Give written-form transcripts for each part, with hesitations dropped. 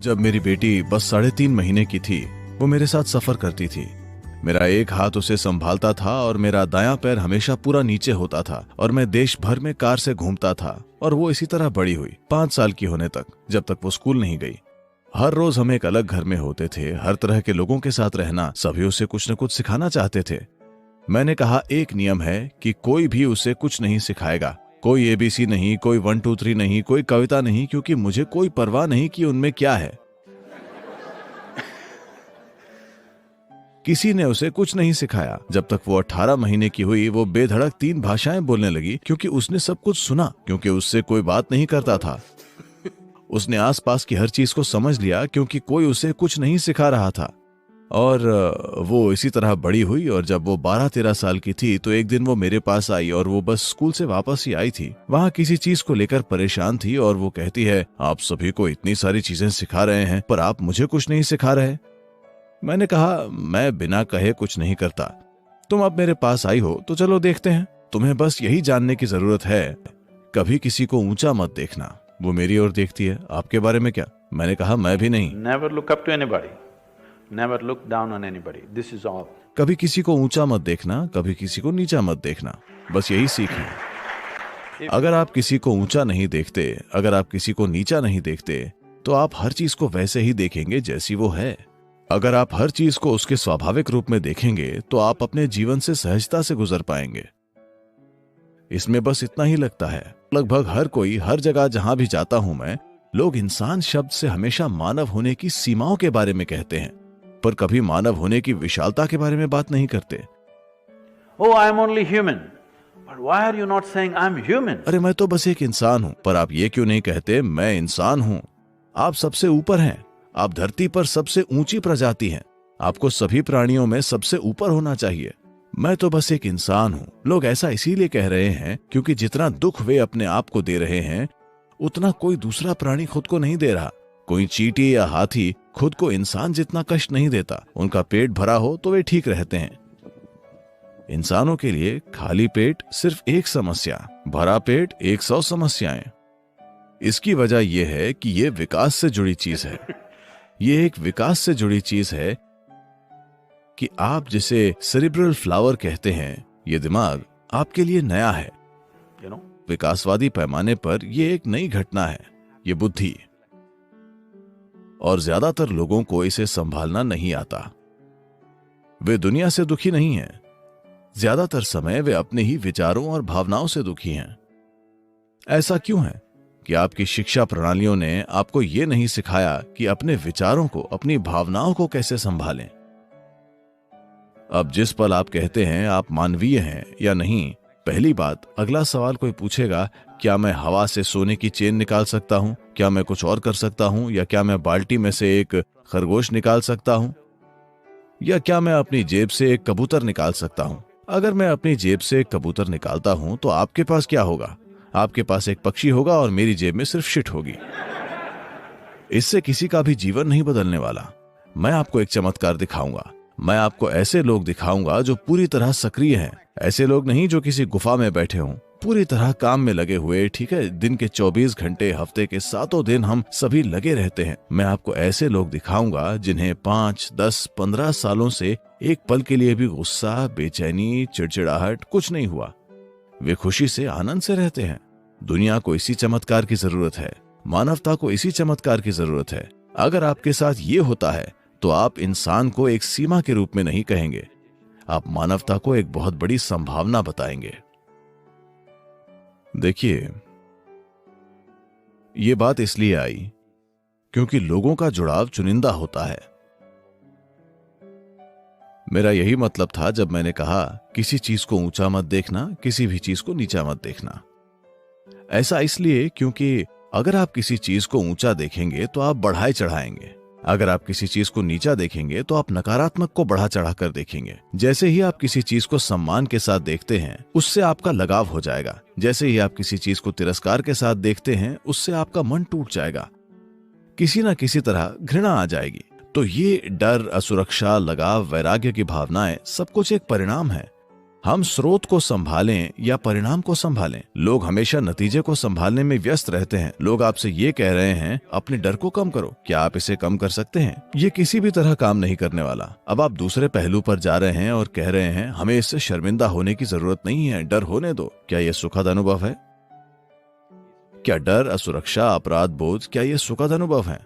जब मेरी बेटी बस 3.5 महीने की थी, वो मेरे साथ सफर करती थी। मेरा एक हाथ उसे संभालता था और मेरा दायां पैर हमेशा पूरा नीचे होता था और मैं देश भर में कार से घूमता था और वो इसी तरह बड़ी हुई 5 साल की होने तक, जब तक वो स्कूल नहीं गई। हर रोज हम एक अलग घर में होते थे, हर तरह के लोगों के साथ रहना, सभी उसे कुछ न कुछ सिखाना चाहते थे। मैंने कहा एक नियम है कि कोई भी उसे कुछ नहीं सिखाएगा, कोई एबीसी नहीं, कोई 1 2 3 नहीं, कोई कविता नहीं, क्योंकि मुझे कोई परवाह नहीं कि उनमें क्या है। किसी ने उसे कुछ नहीं सिखाया। जब तक वो 18 महीने की हुई, वो बेधड़क 3 भाषाएं बोलने लगी, क्योंकि उसने सब कुछ सुना, क्योंकि उससे कोई बात नहीं करता था। उसने आसपास की हर चीज को समझ लिया, क्योंकि कोई उसे कुछ नहीं सिखा रहा था। और वो इसी तरह बड़ी हुई और जब वो 12-13 साल की थी तो एक दिन वो मेरे पास आई और वो बस स्कूल से वापस ही आई थी। वहाँ किसी चीज को लेकर परेशान थी और वो कहती है, आप सभी को इतनी सारी चीजें सिखा रहे हैं पर आप मुझे कुछ नहीं सिखा रहे। मैंने कहा, मैं बिना कहे कुछ नहीं करता। तुम अब मेरे पास आई हो तो चलो देखते हैं। तुम्हें बस यही जानने की जरूरत है, कभी किसी को ऊंचा मत देखना। वो मेरी ओर देखती है, आपके बारे में क्या? मैंने कहा, मैं भी नहीं। Never look up to anybody. Never look down on anybody. This is all. कभी किसी को ऊंचा मत देखना, कभी किसी को नीचा मत देखना, बस यही सीख है। अगर आप किसी को ऊंचा नहीं देखते, अगर आप किसी को नीचा नहीं देखते, तो आप हर चीज को वैसे ही देखेंगे जैसी वो है। अगर आप हर चीज को उसके स्वाभाविक रूप में देखेंगे तो आप अपने जीवन से सहजता से गुजर पाएंगे। इसमें बस इतना ही लगता है। लगभग हर कोई, हर जगह जहां भी जाता हूं मैं, लोग इंसान शब्द से हमेशा मानव होने की सीमाओं के बारे में कहते हैं, पर कभी मानव होने की विशालता के बारे में बात नहीं करते। Oh, I am only human. But why are you not saying I am human? अरे मैं तो बस एक इंसान हूं, पर आप ये क्यों नहीं कहते मैं इंसान हूं? आप सबसे ऊपर हैं, आप धरती पर सबसे ऊंची प्रजाति हैं, आपको सभी प्राणियों में सबसे ऊपर होना चाहिए। मैं तो बस एक इंसान हूं। लोग ऐसा इसीलिए कह रहे हैं क्योंकि जितना दुख वे अपने आप को दे रहे हैं, उतना कोई दूसरा प्राणी खुद को नहीं दे रहा। कोई चींटी या हाथी खुद को इंसान जितना कष्ट नहीं देता। उनका पेट भरा हो तो वे ठीक रहते हैं। इंसानों के लिए खाली पेट सिर्फ एक समस्या, भरा पेट 100 समस्याएं। इसकी वजह यह है कि यह विकास से जुड़ी चीज है। यह एक विकास से जुड़ी चीज है कि आप जिसे सेरिब्रल फ्लावर कहते हैं, यह दिमाग आपके लिए नया है। विकासवादी पैमाने पर यह एक नई घटना है, ये बुद्धि। और ज्यादातर लोगों को इसे संभालना नहीं आता। वे दुनिया से दुखी नहीं हैं। ज्यादातर समय वे अपने ही विचारों और भावनाओं से दुखी हैं। ऐसा क्यों है कि आपकी शिक्षा प्रणालियों ने आपको यह नहीं सिखाया कि अपने विचारों को, अपनी भावनाओं को कैसे संभालें? अब जिस पल आप कहते हैं आप मानवीय हैं या नहीं, पहली बात, अगला सवाल कोई पूछेगा, क्या मैं हवा से सोने की चेन निकाल सकता हूं? क्या मैं कुछ और कर सकता हूं? या क्या मैं बाल्टी में से एक खरगोश निकाल सकता हूं? या क्या मैं अपनी जेब से एक कबूतर निकाल सकता हूं? अगर मैं अपनी जेब से एक कबूतर निकालता हूं तो आपके पास क्या होगा? आपके पास एक पक्षी होगा और मेरी जेब में सिर्फ शिट होगी। इससे किसी का भी जीवन नहीं बदलने वाला। मैं आपको एक चमत्कार दिखाऊंगा। मैं आपको ऐसे लोग दिखाऊंगा जो पूरी तरह सक्रिय हैं। ऐसे लोग नहीं जो किसी गुफा में बैठे हों, पूरी तरह काम में लगे हुए। ठीक है, दिन के 24 घंटे, हफ्ते के 7 दिन हम सभी लगे रहते हैं। मैं आपको ऐसे लोग दिखाऊंगा जिन्हें 5, 10, 15 सालों से एक पल के लिए भी गुस्सा, बेचैनी, चिड़चिड़ाहट कुछ नहीं हुआ। वे खुशी से, आनंद से रहते हैं। दुनिया को इसी चमत्कार की जरूरत है। मानवता को इसी चमत्कार की जरूरत है। अगर आपके साथ ये होता है तो आप इंसान को एक सीमा के रूप में नहीं कहेंगे, आप मानवता को एक बहुत बड़ी संभावना बताएंगे। देखिए, ये बात इसलिए आई क्योंकि लोगों का जुड़ाव चुनिंदा होता है। मेरा यही मतलब था जब मैंने कहा किसी चीज को ऊंचा मत देखना, किसी भी चीज को नीचा मत देखना। ऐसा इसलिए क्योंकि अगर आप किसी चीज को ऊंचा देखेंगे तो आप बढ़ाए चढ़ाएंगे। अगर आप किसी चीज को नीचा देखेंगे तो आप नकारात्मक को बढ़ा चढ़ाकर देखेंगे। जैसे ही आप किसी चीज को सम्मान के साथ देखते हैं, उससे आपका लगाव हो जाएगा। जैसे ही आप किसी चीज को तिरस्कार के साथ देखते हैं, उससे आपका मन टूट जाएगा। किसी न किसी तरह घृणा आ जाएगी। तो ये डर, असुरक्षा, लगाव, वैराग्य की भावनाएं सब कुछ एक परिणाम है। हम स्रोत को संभालें या परिणाम को संभालें। लोग हमेशा नतीजे को संभालने में व्यस्त रहते हैं। लोग आपसे ये कह रहे हैं अपने डर को कम करो। क्या आप इसे कम कर सकते हैं? ये किसी भी तरह काम नहीं करने वाला। अब आप दूसरे पहलू पर जा रहे हैं और कह रहे हैं हमें इससे शर्मिंदा होने की जरूरत नहीं है, डर होने दो। क्या यह सुखद अनुभव है? क्या डर, असुरक्षा, अपराध बोध, क्या ये सुखद अनुभव है?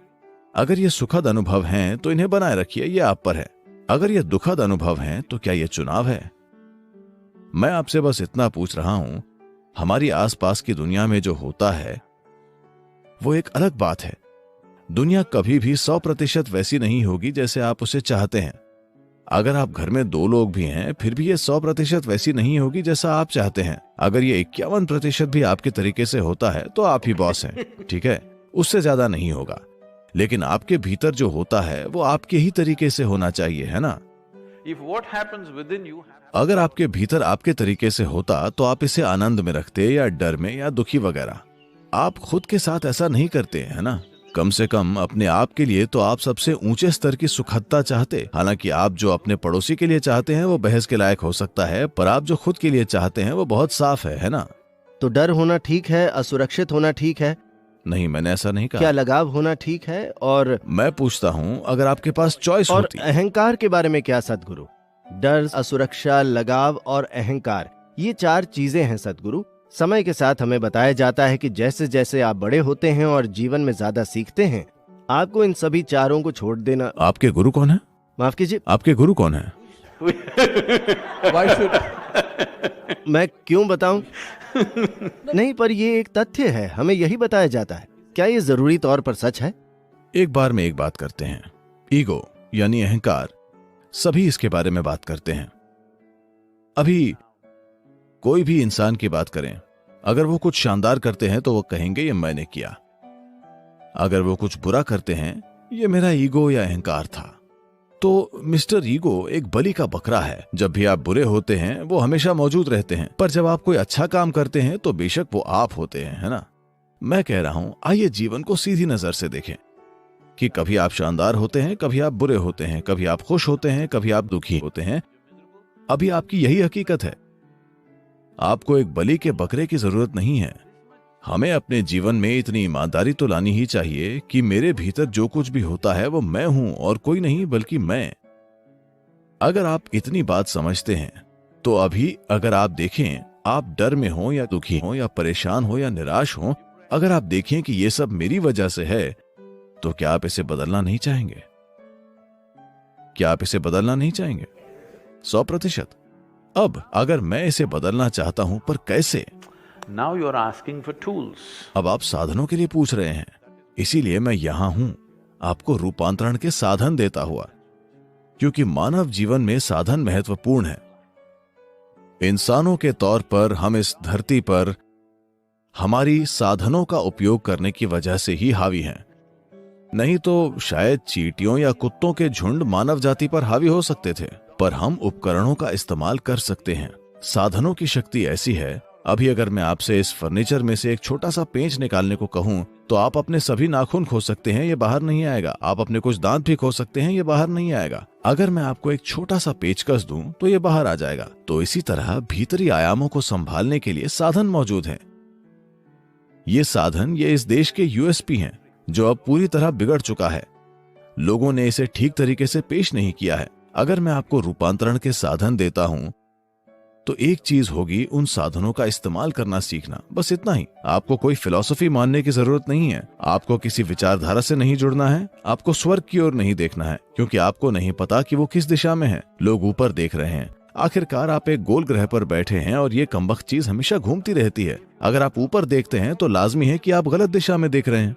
अगर ये सुखद अनुभव हैं तो इन्हें बनाए रखिए, ये आप पर है। अगर ये दुखद अनुभव हैं तो क्या ये चुनाव है? मैं आपसे बस इतना पूछ रहा हूं, हमारी आसपास की दुनिया में जो होता है वो एक अलग बात है। दुनिया कभी भी 100% वैसी नहीं होगी जैसे आप उसे चाहते हैं। अगर आप घर में 2 लोग भी हैं फिर भी ये 100% वैसी नहीं होगी जैसा आप चाहते हैं। अगर ये 51% भी आपके तरीके से होता है तो आप ही बॉस हैं, ठीक है? उससे ज्यादा नहीं होगा। लेकिन आपके भीतर जो होता है वो आपके ही तरीके से होना चाहिए, है ना? If what happens within you अगर आपके भीतर आपके तरीके से होता तो आप इसे आनंद में रखते या डर में या दुखी वगैरह। आप खुद के साथ ऐसा नहीं करते, है ना? कम से कम अपने आप के लिए तो आप सबसे ऊंचे स्तर की सुखदता चाहते। हालांकि आप जो अपने पड़ोसी के लिए चाहते हैं वो बहस के लायक हो सकता है, पर आप जो खुद के लिए चाहते हैं वो बहुत साफ है ना? तो डर होना ठीक है, असुरक्षित होना ठीक है? नहीं, मैंने ऐसा नहीं कहा। क्या लगाव होना ठीक है? और मैं पूछता हूँ, अगर आपके पास चॉइस और होती। अहंकार के बारे में क्या सद्गुरु? डर, असुरक्षा, लगाव और अहंकार, ये 4 चीजें हैं सद्गुरु। समय के साथ हमें बताया जाता है कि जैसे जैसे आप बड़े होते हैं और जीवन में ज्यादा सीखते हैं, आपको इन सभी 4 को छोड़ देना। आपके गुरु कौन है? माफ कीजिए, आपके गुरु कौन है? मैं क्यों बताऊं? नहीं, पर ये एक तथ्य है, हमें यही बताया जाता है। क्या ये जरूरी तौर पर सच है? एक बार में एक बात करते हैं। ईगो यानी अहंकार, सभी इसके बारे में बात करते हैं। अभी कोई भी इंसान की बात करें, अगर वो कुछ शानदार करते हैं तो वो कहेंगे ये मैंने किया। अगर वो कुछ बुरा करते हैं, ये मेरा ईगो या अहंकार था। तो मिस्टर ईगो एक बलि का बकरा है। जब भी आप बुरे होते हैं वो हमेशा मौजूद रहते हैं, पर जब आप कोई अच्छा काम करते हैं तो बेशक वो आप होते हैं, है ना? मैं कह रहा हूं, आइए जीवन को सीधी नजर से देखें कि कभी आप शानदार होते हैं, कभी आप बुरे होते हैं, कभी आप खुश होते हैं, कभी आप दुखी होते हैं। अभी आपकी यही हकीकत है। आपको एक बलि के बकरे की जरूरत नहीं है। हमें अपने जीवन में इतनी ईमानदारी तो लानी ही चाहिए कि मेरे भीतर जो कुछ भी होता है वो मैं हूं और कोई नहीं बल्कि मैं। अगर आप इतनी बात समझते हैं तो अभी अगर आप देखें, आप डर में हो या दुखी हो या परेशान हो या निराश हो, अगर आप देखें कि ये सब मेरी वजह से है, तो क्या आप इसे बदलना नहीं चाहेंगे? क्या आप इसे बदलना नहीं चाहेंगे? 100%। अब अगर मैं इसे बदलना चाहता हूं, पर कैसे? now you are asking for tools. अब आप साधनों के लिए पूछ रहे हैं, इसीलिए मैं यहां हूं, आपको रूपांतरण के साधन देता हुआ, क्योंकि मानव जीवन में साधन महत्वपूर्ण है। इंसानों के तौर पर हम इस धरती पर हमारी साधनों का उपयोग करने की वजह से ही हावी हैं। नहीं तो शायद चींटियों या कुत्तों के झुंड मानव जाति पर हावी हो सकते थे, पर हम उपकरणों का इस्तेमाल कर सकते हैं। साधनों की शक्ति ऐसी है, अभी अगर मैं आपसे इस फर्नीचर में से एक छोटा सा पेंच निकालने को कहूं तो आप अपने सभी नाखून खो सकते हैं, ये बाहर नहीं आएगा। आप अपने कुछ दांत भी खो सकते हैं, ये बाहर नहीं आएगा। अगर मैं आपको एक छोटा सा पेचकस दूं तो ये बाहर आ जाएगा। तो इसी तरह भीतरी आयामों को संभालने के लिए साधन मौजूद हैं। ये साधन ये इस देश के यूएसपी हैं, जो अब पूरी तरह बिगड़ चुका है। लोगों ने इसे ठीक तरीके से पेश नहीं किया है। अगर मैं आपको रूपांतरण के साधन देता हूं तो एक चीज होगी उन साधनों का इस्तेमाल करना सीखना, बस इतना ही। आपको कोई फिलॉसफी मानने की जरूरत नहीं है, आपको किसी विचारधारा से नहीं जुड़ना है, आपको स्वर्ग की ओर नहीं देखना है, क्योंकि आपको नहीं पता कि वो किस दिशा में है। लोग ऊपर देख रहे हैं। आखिरकार आप एक गोल ग्रह पर बैठे हैं और ये कमबख्त चीज हमेशा घूमती रहती है। अगर आप ऊपर देखते हैं तो लाजमी है कि आप गलत दिशा में देख रहे हैं।